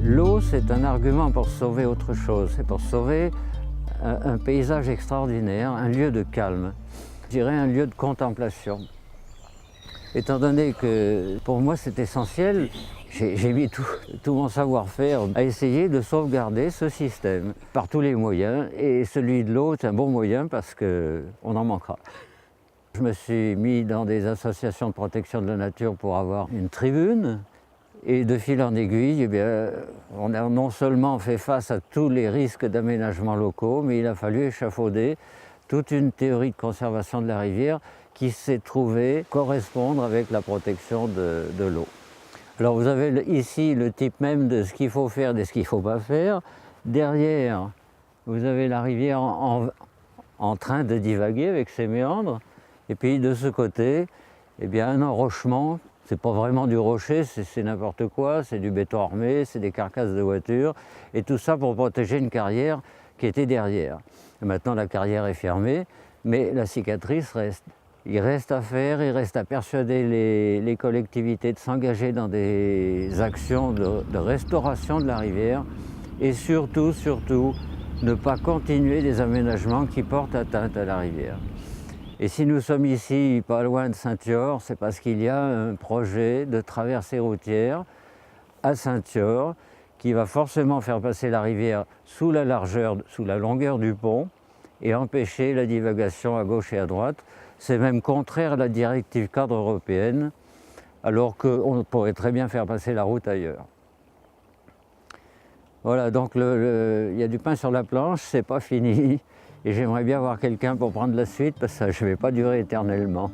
L'eau, c'est un argument pour sauver autre chose, c'est pour sauver un paysage extraordinaire, un lieu de calme, je dirais un lieu de contemplation. Étant donné que pour moi c'est essentiel, j'ai mis tout mon savoir-faire à essayer de sauvegarder ce système par tous les moyens, et celui de l'eau est un bon moyen parce qu'on en manquera. Je me suis mis dans des associations de protection de la nature pour avoir une tribune. Et de fil en aiguille, on a non seulement fait face à tous les risques d'aménagement locaux, mais il a fallu échafauder toute une théorie de conservation de la rivière qui s'est trouvée correspondre avec la protection de l'eau. Alors vous avez ici le type même de ce qu'il faut faire et de ce qu'il ne faut pas faire. Derrière, vous avez la rivière en train de divaguer avec ses méandres. Et puis de ce côté, un enrochement. C'est pas vraiment du rocher, c'est n'importe quoi, c'est du béton armé, c'est des carcasses de voitures, et tout ça pour protéger une carrière qui était derrière. Et maintenant la carrière est fermée, mais la cicatrice reste. Il reste à faire, il reste à persuader les collectivités de s'engager dans des actions de restauration de la rivière, et surtout, ne pas continuer des aménagements qui portent atteinte à la rivière. Et si nous sommes ici, pas loin de Saint-Thior, c'est parce qu'il y a un projet de traversée routière à Saint-Thior qui va forcément faire passer la rivière sous la longueur du pont et empêcher la divagation à gauche et à droite. C'est même contraire à la directive cadre européenne, alors qu'on pourrait très bien faire passer la route ailleurs. Voilà, donc il y a du pain sur la planche, c'est pas fini. Et j'aimerais bien avoir quelqu'un pour prendre la suite parce que je ne vais pas durer éternellement.